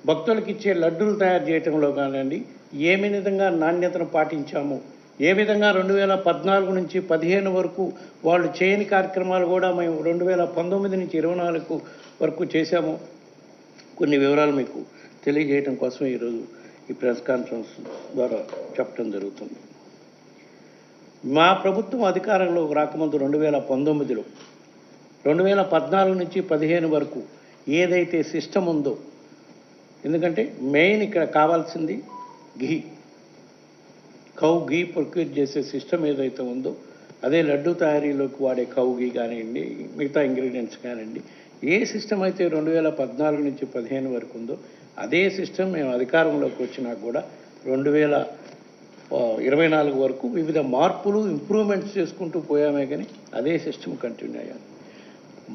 భక్తులకు ఇచ్చే లడ్డూలు తయారు చేయటంలో కానివ్వండి, ఏ విధంగా నాణ్యతను పాటించాము, ఏ విధంగా 2014 నుంచి 15 వరకు వాళ్ళు చేయని కార్యక్రమాలు కూడా మేము 2019 నుంచి 24 వరకు చేశాము. కొన్ని వివరాలు మీకు తెలియజేయడం కోసం ఈరోజు ఈ ప్రెస్ కాన్ఫరెన్స్ ద్వారా చెప్పడం జరుగుతుంది. మా ప్రభుత్వం అధికారంలోకి రాకముందు 2019లో 2014 నుంచి 15 వరకు ఏదైతే సిస్టమ్ ఉందో, ఎందుకంటే మెయిన్ ఇక్కడ కావాల్సింది ఘీ, కౌ ఘీ ప్రొక్యూర్ చేసే సిస్టమ్ ఏదైతే ఉందో అదే లడ్డు తయారీలోకి వాడే కౌ ఘీ కానివ్వండి, మిగతా ఇంగ్రీడియంట్స్ కానివ్వండి, ఏ సిస్టమ్ అయితే 2014 నుంచి 15 వరకు ఉందో అదే సిస్టమ్ మేము అధికారంలోకి వచ్చినా కూడా 2024 వరకు వివిధ మార్పులు ఇంప్రూవ్మెంట్స్ చేసుకుంటూ పోయామే, కానీ అదే సిస్టమ్ కంటిన్యూ అయ్యాను.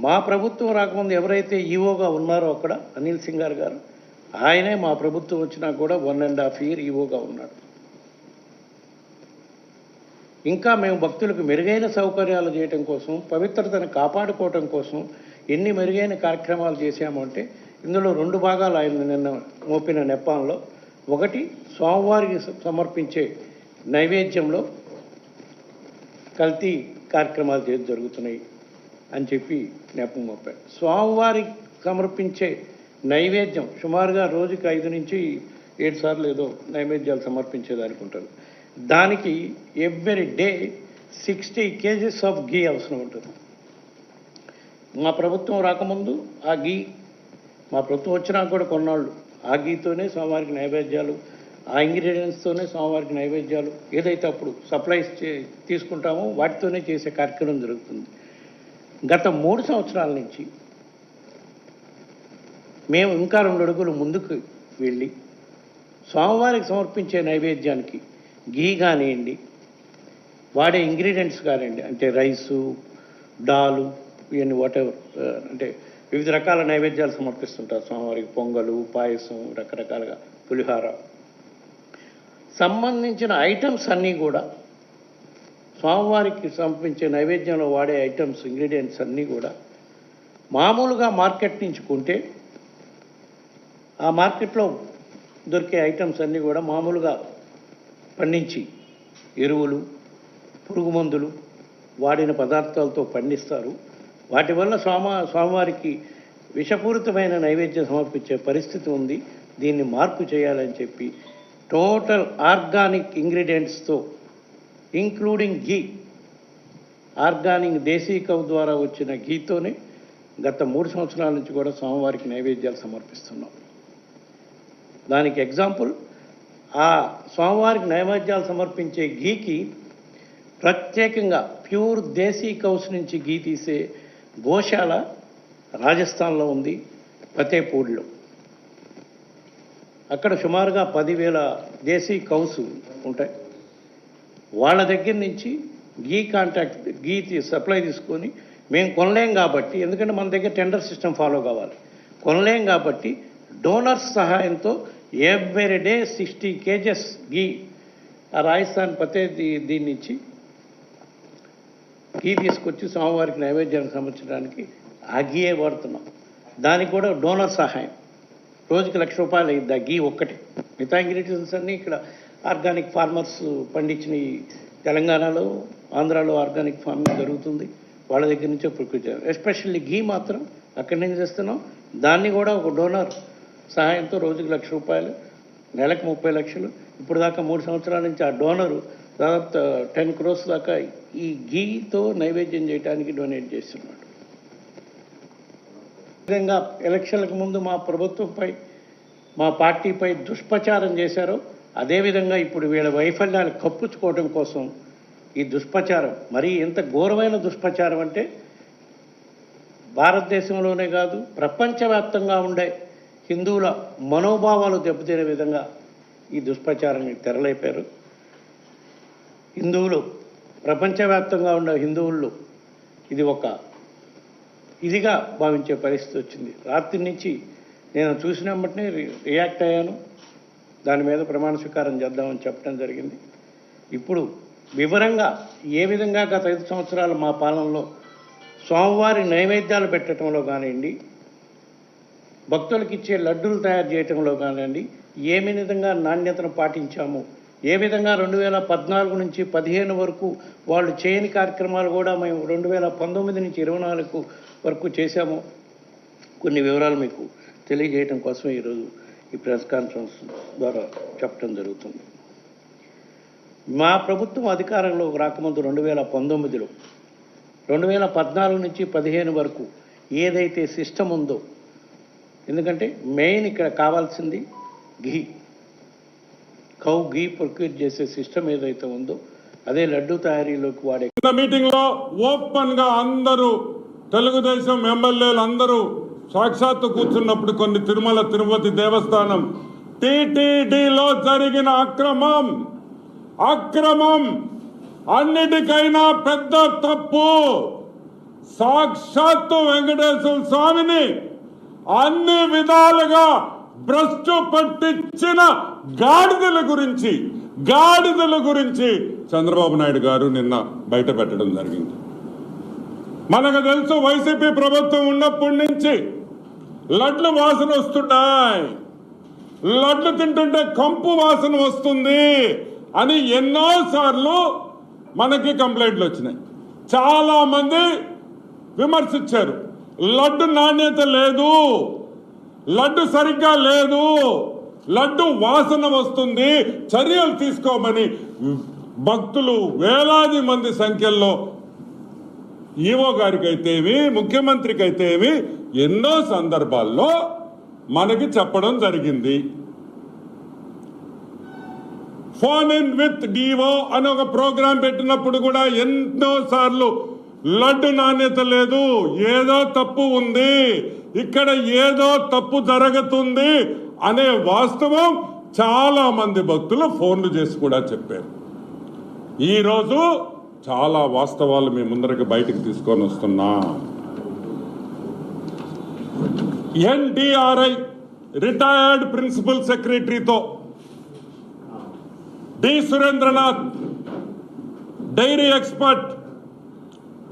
మా ప్రభుత్వం రాకముందు ఎవరైతే ఈఓగా ఉన్నారో అక్కడ అనిల్ సింగార్ గారు, ఆయనే మా ప్రభుత్వం వచ్చినా కూడా 1.5 year ఈఓగా ఉన్నాడు. ఇంకా మేము భక్తులకు మెరుగైన సౌకర్యాలు చేయటం కోసం, పవిత్రతను కాపాడుకోవటం కోసం ఎన్ని మెరుగైన కార్యక్రమాలు చేశాము అంటే ఇందులో 2 భాగాలు ఆయన నిన్న మోపిన నెపాల్లో. ఒకటి, స్వామివారికి సమర్పించే నైవేద్యంలో కల్తీ కార్యక్రమాలు జరుగుతున్నాయి అని చెప్పి నెపం మోపారు. స్వామివారికి సమర్పించే నైవేద్యం సుమారుగా రోజుకి 5 నుంచి 7 సార్లు ఏదో నైవేద్యాలు సమర్పించేదానికి ఉంటుంది. దానికి ఎవ్రీ డే 60 kgs ఆఫ్ ఘీ అవసరం ఉంటుంది. మా ప్రభుత్వం రాకముందు ఆ ఘీ, మా ప్రభుత్వం వచ్చినా కూడా కొన్నాళ్ళు ఆ ఘీతోనే స్వామివారికి నైవేద్యాలు, ఆ ఇంగ్రీడియంట్స్తోనే స్వామివారికి నైవేద్యాలు ఏదైతే అప్పుడు సప్లైస్ తీసుకుంటామో వాటితోనే చేసే కార్యక్రమం జరుగుతుంది. గత 3 సంవత్సరాల నుంచి మేము ఇంకా 2 అడుగులు ముందుకు వెళ్ళి స్వామివారికి సమర్పించే నైవేద్యానికి ఘీ కానివ్వండి, వాడే ఇంగ్రీడియంట్స్ కానివ్వండి, అంటే రైసు, డాలు, ఇవన్నీ వాటెవర్, అంటే వివిధ రకాల నైవేద్యాలు సమర్పిస్తుంటారు స్వామివారికి. పొంగలు, పాయసం, రకరకాలుగా పులిహార సంబంధించిన ఐటమ్స్ అన్నీ కూడా స్వామివారికి సమర్పించే నైవేద్యంలో వాడే ఐటమ్స్, ఇంగ్రీడియంట్స్ అన్నీ కూడా మామూలుగా మార్కెట్ నుంచి కొంటే ఆ మార్కెట్లో దొరికే ఐటమ్స్ అన్నీ కూడా మామూలుగా పండించి ఎరువులు, పురుగు మందులు వాడిన పదార్థాలతో పండిస్తారు. వాటి వల్ల స్వామివారికి విషపూరితమైన నైవేద్యం సమర్పించే పరిస్థితి ఉంది. దీన్ని మార్పు చేయాలని చెప్పి టోటల్ ఆర్గానిక్ ఇంగ్రీడియంట్స్తో ఇంక్లూడింగ్ ఘీ, ఆర్గానిక్ దేశీ కౌ ద్వారా వచ్చిన ఘీతోనే గత 3 సంవత్సరాల నుంచి కూడా స్వామివారికి నైవేద్యాలు సమర్పిస్తున్నాం. దానికి ఎగ్జాంపుల్, ఆ స్వామివారికి నైవేద్యాలు సమర్పించే ఘీకి ప్రత్యేకంగా ప్యూర్ దేశీ కౌస్ నుంచి ఘీ తీసే గోశాల రాజస్థాన్లో ఉంది, ఫతేపూర్లో. అక్కడ సుమారుగా 10,000 దేశీ కౌస్ ఉంటాయి. వాళ్ళ దగ్గర నుంచి ఘీ సప్లై తీసుకొని మేము కొనలేం కాబట్టి, ఎందుకంటే మన దగ్గర టెండర్ సిస్టమ్ ఫాలో కావాలి, కొనలేం కాబట్టి డోనర్స్ సహాయంతో ఎవ్రీ డే 60 kgs ఘీ ఆ రాజస్థాన్ దీని నుంచి ఘీ తీసుకొచ్చి స్వామివారికి నైవేద్యానికి సమర్పించడానికి ఆ ఘీయే వాడుతున్నాం. దానికి కూడా డోనర్ సహాయం. రోజుకి ₹1,00,000 అయింది ఆ ఘీ ఒక్కటి. మిగతా ఇంగ్రీడియంట్స్ అన్నీ ఇక్కడ ఆర్గానిక్ ఫార్మర్స్ పండించిన తెలంగాణలో, ఆంధ్రాలో ఆర్గానిక్ ఫార్మింగ్ జరుగుతుంది, వాళ్ళ దగ్గర నుంచే ప్రొక్యూర్ చేయాలి. ఎస్పెషల్లీ ఘీ మాత్రం అక్కడి నుంచి తెస్తున్నాం. దాన్ని కూడా ఒక డోనర్ సహాయంతో రోజుకి ₹1,00,000, నెలకు 30 లక్షలు. ఇప్పుడు దాకా 3 సంవత్సరాల నుంచి ఆ డోనరు దాదాపు 10 crores దాకా ఈ ఘీతో నైవేద్యం చేయడానికి డొనేట్ చేస్తున్నాడు. విధంగా ఎలక్షన్లకు ముందు మా ప్రభుత్వంపై, మా పార్టీపై దుష్ప్రచారం చేశారో అదేవిధంగా ఇప్పుడు వీళ్ళ వైఫల్యాలు కప్పుచ్చుకోవడం కోసం ఈ దుష్ప్రచారం, మరీ ఎంత ఘోరమైన దుష్ప్రచారం అంటే భారతదేశంలోనే కాదు ప్రపంచవ్యాప్తంగా ఉండే హిందువుల మనోభావాలు దెబ్బతినే విధంగా ఈ దుష్ప్రచారాన్ని తెరలేపారు. హిందువులు, ప్రపంచవ్యాప్తంగా ఉన్న హిందువుల్లో ఇది ఒక ఇదిగా భావించే పరిస్థితి వచ్చింది. రాత్రి నుంచి నేను చూసిన వెంటనే రియాక్ట్ అయ్యాను. దాని మీద ప్రమాణ స్వీకారం చేద్దామని చెప్పడం జరిగింది. ఇప్పుడు వివరంగా ఏ విధంగా గత 5 సంవత్సరాల మా పాలనలో స్వామివారి నైవేద్యాలు పెట్టడంలో కానివ్వండి, భక్తులకు ఇచ్చే లడ్డూలు తయారు చేయటంలో కానివ్వండి, ఏ విధంగా నాణ్యతను పాటించాము, ఏ విధంగా 2014 నుంచి 15 వరకు వాళ్ళు చేయని కార్యక్రమాలు కూడా మేము 2019 నుంచి 24 వరకు చేశాము, కొన్ని వివరాలు మీకు తెలియజేయడం కోసం ఈరోజు ఈ ప్రెస్ కాన్ఫరెన్స్ ద్వారా చెప్పడం జరుగుతుంది. మా ప్రభుత్వం అధికారంలోకి రాకముందు 2019లో 2014 నుంచి 15 వరకు ఏదైతే సిస్టమ్ ఉందో, ఎందుకంటే మెయిన్ ఇక్కడ కావాల్సింది ఘీ, కౌ ఘీ ప్రొక్యూర్ చేసే సిస్టమ్ ఏదైతే ఉందో అదే లడ్డు తయారీలోకి వాడే. మీటింగ్ లో ఓపెన్ గా అందరూ తెలుగుదేశం ఎమ్మెల్యేలు అందరూ సాక్షాత్తు కూర్చున్నప్పుడు కొన్ని తిరుమల తిరుపతి దేవస్థానం టీటీడీలో జరిగిన అక్రమం అన్నిటికైనా పెద్ద తప్పు. సాక్షాత్తు వెంకటేశ్వర స్వామిని అన్ని విధాలుగా భ్రష్టు పట్టించిన గాడిదల గురించి చంద్రబాబు నాయుడు గారు నిన్న బయట పెట్టడం జరిగింది. మనకు తెలుసు, వైసీపీ ప్రభుత్వం ఉన్నప్పటి నుంచి లడ్లు వాసన వస్తున్నాయి, లడ్లు తింటుంటే కంపు వాసన వస్తుంది అని ఎన్నోసార్లు మనకి కంప్లైంట్లు వచ్చినాయి. చాలా మంది విమర్శించారు, లడ్డు నాణ్యత లేదు, లడ్డు సరిగ్గా లేదు, లడ్డు వాసన వస్తుంది, చర్యలు తీసుకోమని భక్తులు వేలాది మంది సంఖ్యలో ఈవో గారికి అయితేవి, ముఖ్యమంత్రికి అయితేవి ఎన్నో సందర్భాల్లో మనకి చెప్పడం జరిగింది. ఫోన్ ఇన్ విత్ డివో అని ఒక ప్రోగ్రాం పెట్టినప్పుడు కూడా ఎన్నో సార్లు లడ్డు నాణ్యత లేదు, ఏదో తప్పు ఉంది, ఇక్కడ ఏదో తప్పు జరుగుతుంది అనే వాస్తవం చాలా మంది భక్తులు ఫోన్లు చేసి కూడా చెప్పారు. ఈరోజు చాలా వాస్తవాలు మీ ముందరికి బయటకు తీసుకొని వస్తున్నా. ఎన్డిఆర్ఐ రిటైర్డ్ ప్రిన్సిపల్ సెక్రటరీతో D Surendranath, dairy expert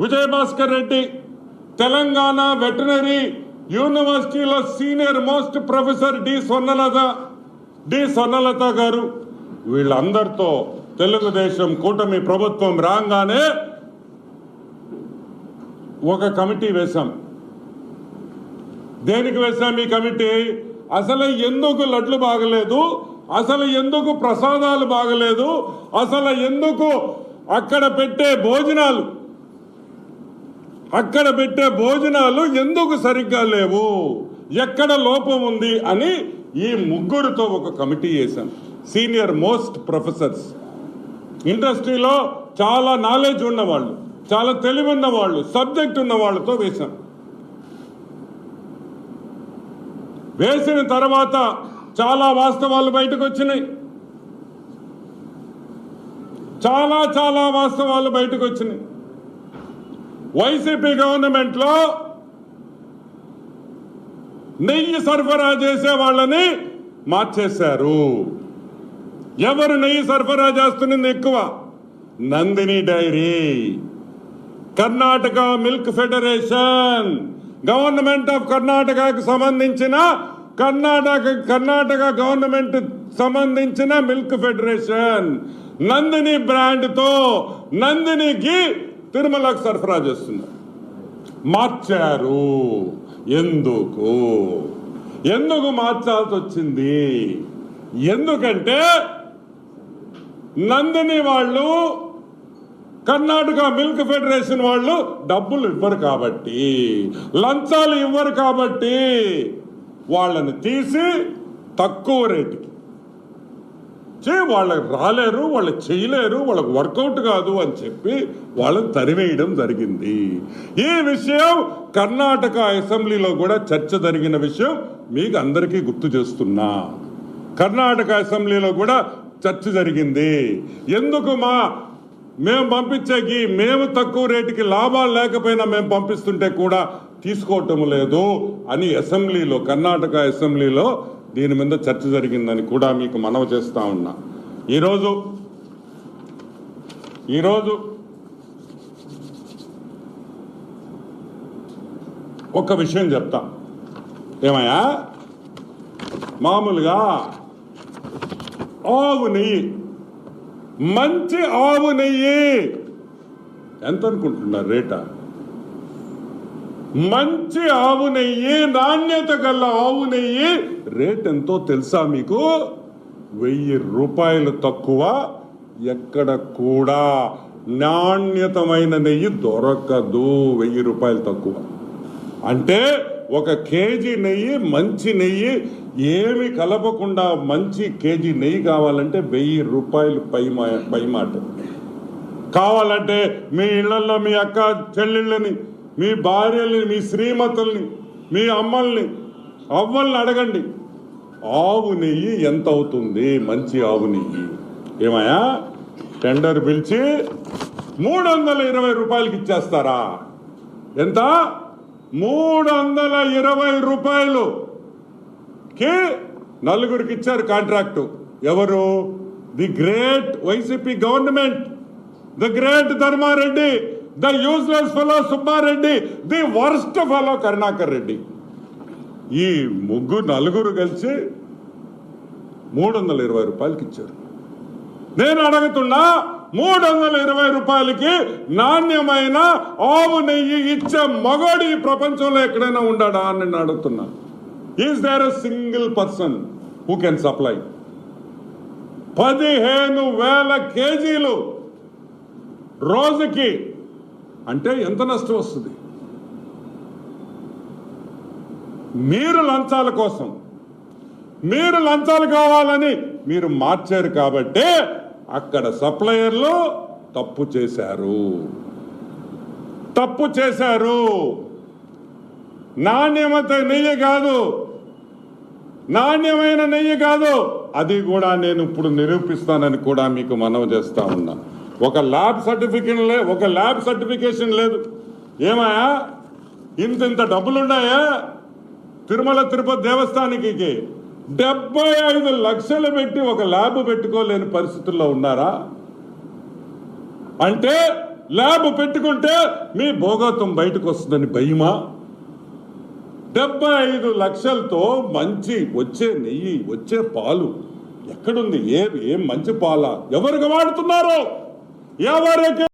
Vijayabhaskar Reddy, Telangana veterinary యూనివర్సిటీలో senior most professor D Swarnalatha garu, వీళ్ళందరితో తెలుగుదేశం కూటమి ప్రభుత్వం రాగానే ఒక కమిటీ వేశాం. దేనికి వేశాం ఈ కమిటీ? అసలు ఎందుకు లడ్లు బాగలేదు, అసలు ఎందుకు ప్రసాదాలు బాగలేదు, అసలు ఎందుకు అక్కడ పెట్టే భోజనాలు ఎందుకు సరిగ్గా లేవు, ఎక్కడ లోపం ఉంది అని ఈ ముగ్గురితో ఒక కమిటీ వేశాం. సీనియర్ మోస్ట్ ప్రొఫెసర్స్, ఇండస్ట్రీలో చాలా నాలెడ్జ్ ఉన్నవాళ్ళు, చాలా తెలివి ఉన్నవాళ్ళు, సబ్జెక్ట్ ఉన్న వాళ్ళతో వేశాం. వేసిన తర్వాత చాలా వాస్తవాలు బయటకు వచ్చినాయి, చాలా వాస్తవాలు బయటకు వచ్చినాయి. వైసీపీ గవర్నమెంట్ లో నెయ్యి సరఫరా చేసే వాళ్ళని మార్చేశారు. ఎవరు నెయ్యి సరఫరా చేస్తున్నది ఎక్కువ? Nandini dairy, Karnataka milk federation, government of కర్ణాటకకు సంబంధించిన కర్ణాటక గవర్నమెంట్ సంబంధించిన మిల్క్ ఫెడరేషన్ నందిని బ్రాండ్ తో నందినికి తిరుమలకు సరఫరా చేస్తున్నారు. మార్చారు. ఎందుకు మార్చాల్సి వచ్చింది? ఎందుకంటే నందిని వాళ్ళు, కర్ణాటక మిల్క్ ఫెడరేషన్ వాళ్ళు డబ్బులు ఇవ్వరు కాబట్టి, లంచాలు ఇవ్వరు కాబట్టి వాళ్ళని తీసి తక్కువ రేటుకి వాళ్ళకి రాలేరు, వాళ్ళు చేయలేరు, వాళ్ళకి వర్కౌట్ కాదు అని చెప్పి వాళ్ళని తరివేయడం జరిగింది. ఈ విషయం కర్ణాటక అసెంబ్లీలో కూడా చర్చ జరిగిన విషయం మీకు అందరికీ గుర్తు చేస్తున్నా. కర్ణాటక అసెంబ్లీలో కూడా చర్చ జరిగింది. ఎందుకు మేము పంపించేకి మేము తక్కువ రేటుకి లాభాలు లేకపోయినా మేము పంపిస్తుంటే కూడా తీసుకోవటం లేదు అని అసెంబ్లీలో, కర్ణాటక అసెంబ్లీలో దీని మీద చర్చ జరిగిందని కూడా మీకు మనవి చేస్తా ఉన్నా. ఈరోజు ఒక విషయం చెప్తా. ఏమయ్యా మామూలుగా ఆవు నెయ్యి, మంచి ఆవు నెయ్యి ఎంత అనుకుంటున్నారు రేటా? మంచి ఆవు నెయ్యి, నాణ్యత గల ఆవు నెయ్యి రేట్ ఎంతో తెలుసా మీకు? 1000 రూపాయలు తక్కువ ఎక్కడ కూడా నాణ్యతమైన నెయ్యి దొరకదు. 1000 రూపాయలు తక్కువ అంటే 1 కేజీ నెయ్యి, మంచి నెయ్యి ఏమి కలపకుండా మంచి కేజీ నెయ్యి కావాలంటే 1000 రూపాయలు పై మాట. కావాలంటే మీ ఇళ్లలో మీ అక్క చెల్లెళ్ళని, మీ భార్యల్ని, మీ శ్రీమతుల్ని, మీ అమ్మల్ని, అవ్వల్ని అడగండి ఆవు నెయ్యి ఎంత అవుతుంది. మంచి ఆవు నెయ్యి ఏమయ్యా టెండర్ పిలిచి 320 రూపాయలకి ఇచ్చేస్తారా? ఎంత? 320 రూపాయలుకి 4గురికి ఇచ్చారు కాంట్రాక్టు. ఎవరు? The great YCP government, the great Dharma Reddy, the useless fellow Subba Reddy, the worst fellow Karunakar Reddy. ఈ 4 కలిసి 320 రూపాయలకి ఇచ్చారు. నేను అడుగుతున్నా 320 రూపాయలకి నాణ్యమైన ఆవు నెయ్యి ఇచ్చే మగోడు ఈ ప్రపంచంలో ఎక్కడైనా ఉండాడా అని నేను అడుగుతున్నా. Is there a single person who can supply 15,000 కేజీలు రోజుకి? అంటే ఎంత నష్టం వస్తుంది? మీరు లంచాల కోసం, మీరు లంచాలు కావాలని మీరు మార్చారు కాబట్టి అక్కడ సప్లయర్లు తప్పు చేశారు. నాణ్యమైన నెయ్యి కాదు. అది కూడా నేను ఇప్పుడు నిరూపిస్తానని కూడా మీకు మనవి చేస్తా ఉన్నా. ఒక ల్యాబ్ సర్టిఫికేషన్ లేదు. ఏమయ్యా ఇంత డబ్బులున్నాయా? తిరుమల తిరుపతి దేవస్థానానికి 75 లక్షలు పెట్టి ఒక ల్యాబ్ పెట్టుకోలేని పరిస్థితుల్లో ఉన్నారా? అంటే ల్యాబ్ పెట్టుకుంటే మీ భోగత్వం బయటకు వస్తుందని భయమా? 75 లక్షలతో మంచి వచ్చే నెయ్యి, వచ్చే పాలు ఎక్కడుంది? ఏం మంచి పాల ఎవరికి వాడుతున్నారు? ఎవరికి